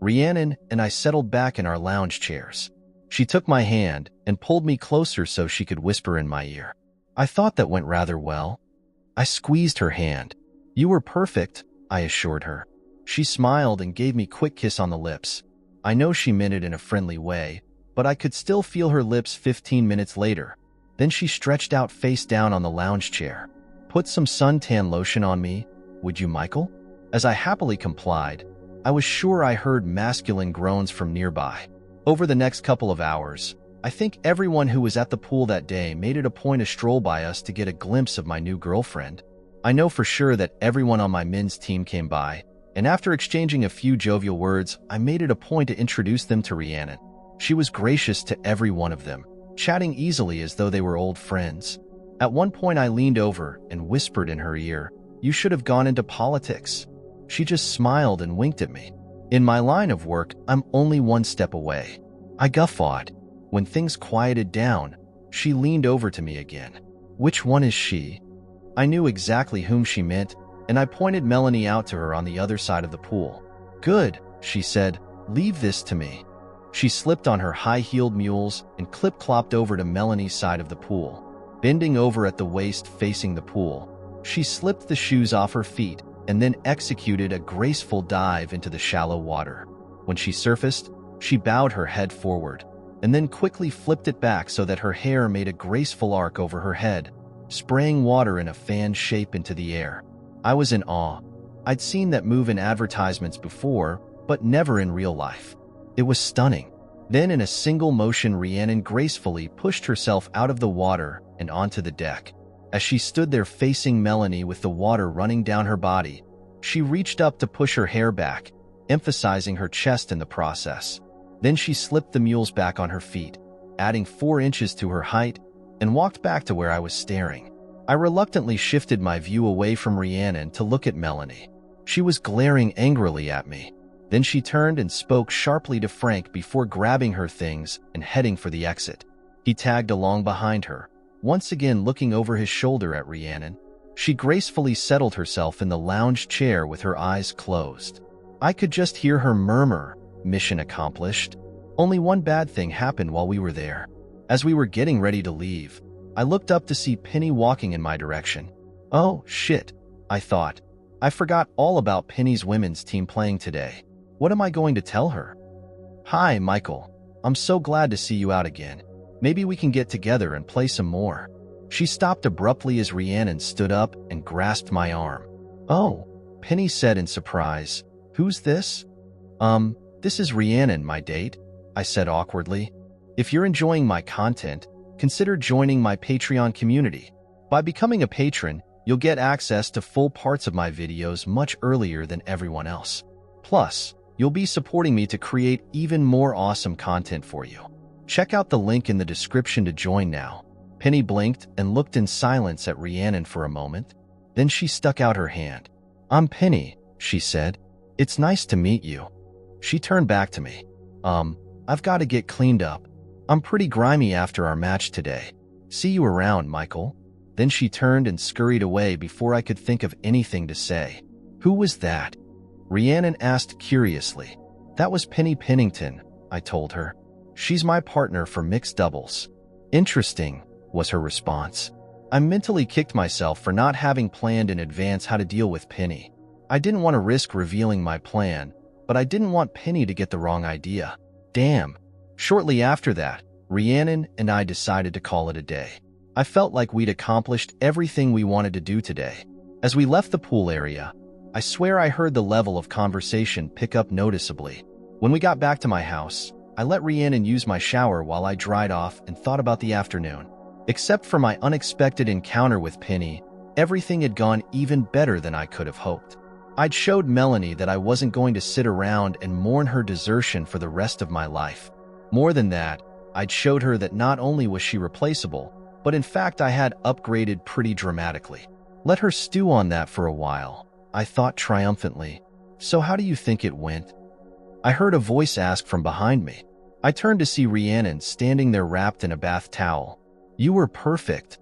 Rhiannon and I settled back in our lounge chairs. She took my hand and pulled me closer so she could whisper in my ear. I thought that went rather well. I squeezed her hand. You were perfect, I assured her. She smiled and gave me a quick kiss on the lips. I know she meant it in a friendly way, but I could still feel her lips 15 minutes later. Then she stretched out face down on the lounge chair. Put some suntan lotion on me, would you, Michael? As I happily complied, I was sure I heard masculine groans from nearby. Over the next couple of hours, I think everyone who was at the pool that day made it a point to stroll by us to get a glimpse of my new girlfriend. I know for sure that everyone on my men's team came by, and after exchanging a few jovial words, I made it a point to introduce them to Rhiannon. She was gracious to every one of them, chatting easily as though they were old friends. At one point I leaned over and whispered in her ear, "You should have gone into politics." She just smiled and winked at me. In my line of work, I'm only one step away. I guffawed. When things quieted down, she leaned over to me again. Which one is she? I knew exactly whom she meant, and I pointed Melanie out to her on the other side of the pool. Good, she said, leave this to me. She slipped on her high-heeled mules and clip-clopped over to Melanie's side of the pool. Bending over at the waist facing the pool, she slipped the shoes off her feet and then executed a graceful dive into the shallow water. When she surfaced, she bowed her head forward and then quickly flipped it back so that her hair made a graceful arc over her head, spraying water in a fan shape into the air. I was in awe. I'd seen that move in advertisements before, but never in real life. It was stunning. Then in a single motion, Rhiannon gracefully pushed herself out of the water and onto the deck. As she stood there facing Melanie with the water running down her body, she reached up to push her hair back, emphasizing her chest in the process. Then she slipped the mules back on her feet, adding 4 inches to her height, and walked back to where I was staring. I reluctantly shifted my view away from Rhiannon to look at Melanie. She was glaring angrily at me. Then she turned and spoke sharply to Frank before grabbing her things and heading for the exit. He tagged along behind her, once again looking over his shoulder at Rhiannon. She gracefully settled herself in the lounge chair with her eyes closed. I could just hear her murmur, "Mission accomplished." Only one bad thing happened while we were there. As we were getting ready to leave, I looked up to see Penny walking in my direction. Oh, shit, I thought. I forgot all about Penny's women's team playing today. What am I going to tell her? Hi, Michael. I'm so glad to see you out again. Maybe we can get together and play some more. She stopped abruptly as Rhiannon stood up and grasped my arm. Oh, Penny said in surprise. Who's this? This is Rhiannon, my date, I said awkwardly. If you're enjoying my content, consider joining my Patreon community. By becoming a patron, you'll get access to full parts of my videos much earlier than everyone else. Plus, you'll be supporting me to create even more awesome content for you. Check out the link in the description to join now. Penny blinked and looked in silence at Rhiannon for a moment. Then she stuck out her hand. I'm Penny, she said. It's nice to meet you. She turned back to me. I've got to get cleaned up. I'm pretty grimy after our match today. See you around, Michael. Then she turned and scurried away before I could think of anything to say. Who was that? Rhiannon asked curiously. That was Penny Pennington, I told her. She's my partner for mixed doubles. Interesting, was her response. I mentally kicked myself for not having planned in advance how to deal with Penny. I didn't want to risk revealing my plan, but I didn't want Penny to get the wrong idea. Damn. Shortly after that, Rhiannon and I decided to call it a day. I felt like we'd accomplished everything we wanted to do today. As we left the pool area, I swear I heard the level of conversation pick up noticeably. When we got back to my house, I let Rhiannon use my shower while I dried off and thought about the afternoon. Except for my unexpected encounter with Penny, everything had gone even better than I could have hoped. I'd showed Melanie that I wasn't going to sit around and mourn her desertion for the rest of my life. More than that, I'd showed her that not only was she replaceable, but in fact I had upgraded pretty dramatically. Let her stew on that for a while, I thought triumphantly. So how do you think it went? I heard a voice ask from behind me. I turned to see Rhiannon standing there wrapped in a bath towel. You were perfect.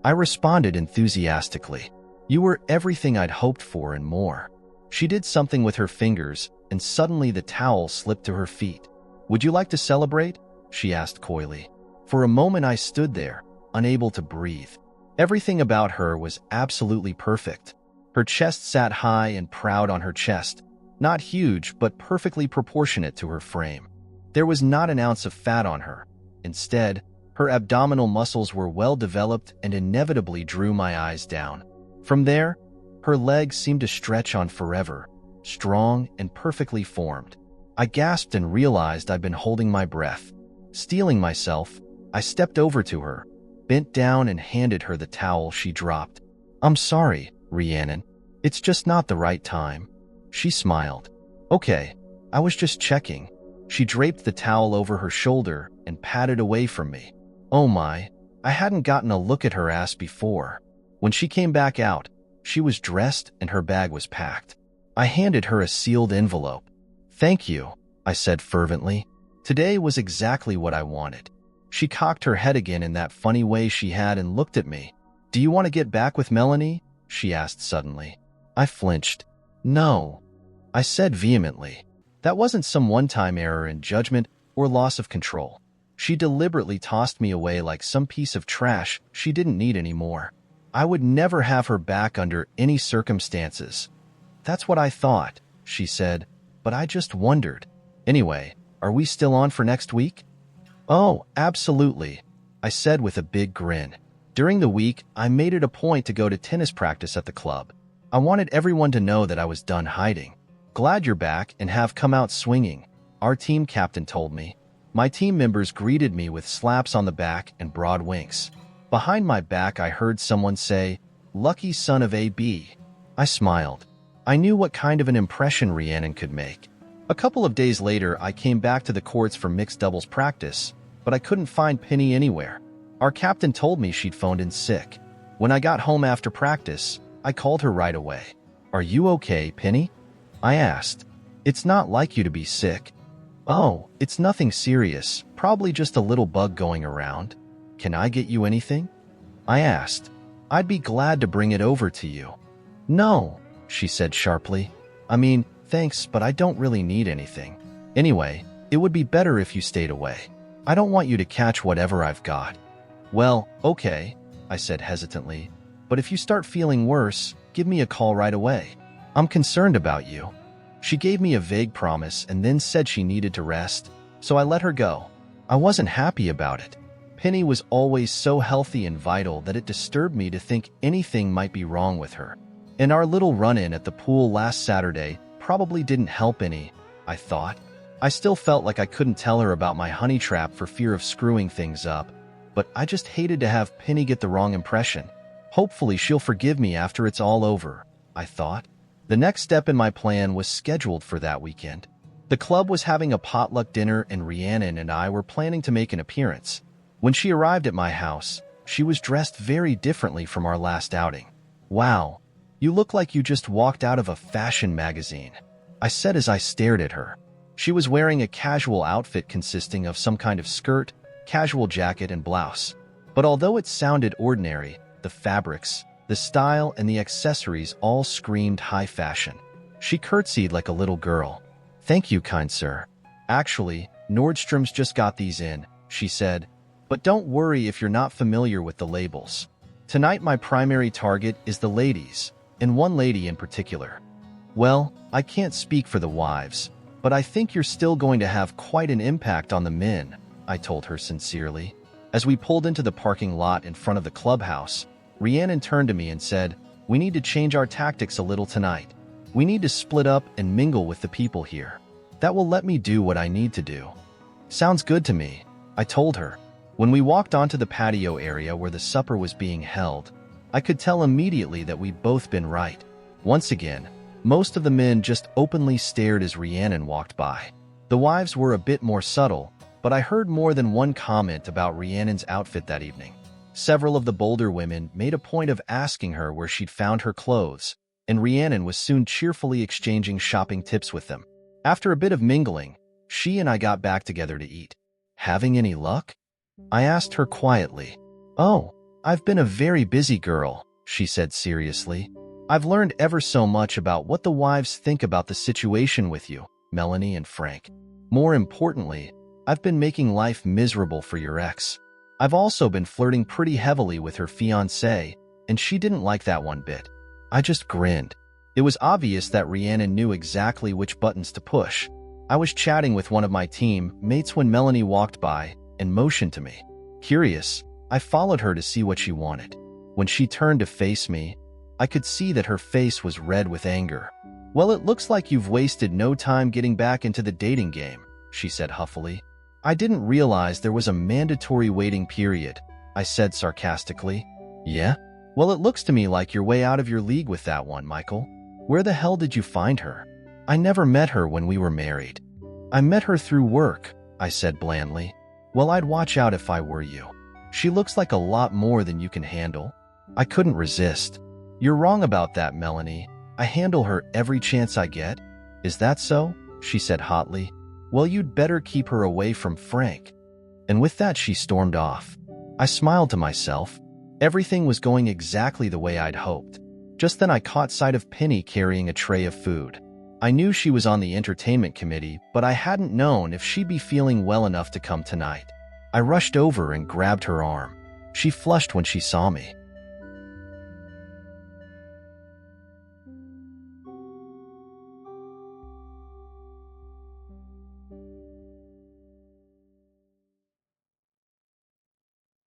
I responded enthusiastically. You were everything I'd hoped for and more. She did something with her fingers, and suddenly the towel slipped to her feet. "Would you like to celebrate?" she asked coyly. For a moment I stood there, unable to breathe. Everything about her was absolutely perfect. Her chest sat high and proud on her chest, not huge but perfectly proportionate to her frame. There was not an ounce of fat on her. Instead, her abdominal muscles were well developed and inevitably drew my eyes down. From there, her legs seemed to stretch on forever, strong and perfectly formed. I gasped and realized I'd been holding my breath. Steeling myself, I stepped over to her, bent down and handed her the towel she dropped. "I'm sorry, Rhiannon. It's just not the right time." She smiled. "Okay, I was just checking." She draped the towel over her shoulder and patted away from me. Oh my, I hadn't gotten a look at her ass before. When she came back out, she was dressed and her bag was packed. I handed her a sealed envelope. "Thank you," I said fervently. Today was exactly what I wanted. She cocked her head again in that funny way she had and looked at me. "Do you want to get back with Melanie?" she asked suddenly. I flinched. "No," I said vehemently. That wasn't some one-time error in judgment or loss of control. She deliberately tossed me away like some piece of trash she didn't need anymore. I would never have her back under any circumstances. "That's what I thought," she said, "but I just wondered. Anyway, are we still on for next week?" "Oh, absolutely," I said with a big grin. During the week, I made it a point to go to tennis practice at the club. I wanted everyone to know that I was done hiding. "Glad you're back and have come out swinging," our team captain told me. My team members greeted me with slaps on the back and broad winks. Behind my back, I heard someone say, "Lucky son of AB." I smiled. I knew what kind of an impression Rhiannon could make. A couple of days later, I came back to the courts for mixed doubles practice, but I couldn't find Penny anywhere. Our captain told me she'd phoned in sick. When I got home after practice, I called her right away. "Are you okay, Penny?" I asked. "It's not like you to be sick." "Oh, it's nothing serious, probably just a little bug going around. Can I get you anything?" I asked. "I'd be glad to bring it over to you." "No," she said sharply. "I mean, thanks, but I don't really need anything. Anyway, it would be better if you stayed away. I don't want you to catch whatever I've got." "Well, okay," I said hesitantly, "but if you start feeling worse, give me a call right away. I'm concerned about you." She gave me a vague promise and then said she needed to rest, so I let her go. I wasn't happy about it. Penny was always so healthy and vital that it disturbed me to think anything might be wrong with her. And our little run-in at the pool last Saturday probably didn't help any, I thought. I still felt like I couldn't tell her about my honey trap for fear of screwing things up, but I just hated to have Penny get the wrong impression. Hopefully she'll forgive me after it's all over, I thought. The next step in my plan was scheduled for that weekend. The club was having a potluck dinner and Rhiannon and I were planning to make an appearance. When she arrived at my house, she was dressed very differently from our last outing. "Wow, you look like you just walked out of a fashion magazine," I said as I stared at her. She was wearing a casual outfit consisting of some kind of skirt, casual jacket, and blouse. But although it sounded ordinary, the fabrics, the style, and the accessories all screamed high fashion. She curtsied like a little girl. "Thank you, kind sir. Actually, Nordstrom's just got these in," she said. "But don't worry if you're not familiar with the labels. Tonight my primary target is the ladies, and one lady in particular. Well, I can't speak for the wives, but I think you're still going to have quite an impact on the men," I told her sincerely. As we pulled into the parking lot in front of the clubhouse, Rhiannon turned to me and said, "We need to change our tactics a little tonight. We need to split up and mingle with the people here. That will let me do what I need to do." "Sounds good to me," I told her. When we walked onto the patio area where the supper was being held, I could tell immediately that we'd both been right. Once again, most of the men just openly stared as Rhiannon walked by. The wives were a bit more subtle, but I heard more than one comment about Rhiannon's outfit that evening. Several of the bolder women made a point of asking her where she'd found her clothes, and Rhiannon was soon cheerfully exchanging shopping tips with them. After a bit of mingling, she and I got back together to eat. "Having any luck?" I asked her quietly. "Oh, I've been a very busy girl," she said seriously. "I've learned ever so much about what the wives think about the situation with you. Melanie and Frank. More importantly, I've been making life miserable for your ex. I've also been flirting pretty heavily with her fiancé, and she didn't like that one bit. I just grinned. It was obvious that Rhiannon knew exactly which buttons to push. I was chatting with one of my team mates when Melanie walked by and motioned to me. Curious, I followed her to see what she wanted. When she turned to face me, I could see that her face was red with anger. "Well, it looks like you've wasted no time getting back into the dating game," she said huffily. "I didn't realize there was a mandatory waiting period," I said sarcastically. "Yeah? Well, it looks to me like you're way out of your league with that one, Michael. Where the hell did you find her?" "I never met her when we were married. I met her through work," I said blandly. "Well, I'd watch out if I were you. She looks like a lot more than you can handle." I couldn't resist. "You're wrong about that, Melanie. I handle her every chance I get." "Is that so?" she said hotly. "Well, you'd better keep her away from Frank." And with that, she stormed off. I smiled to myself. Everything was going exactly the way I'd hoped. Just then I caught sight of Penny carrying a tray of food. I knew she was on the entertainment committee, but I hadn't known if she'd be feeling well enough to come tonight. I rushed over and grabbed her arm. She flushed when she saw me.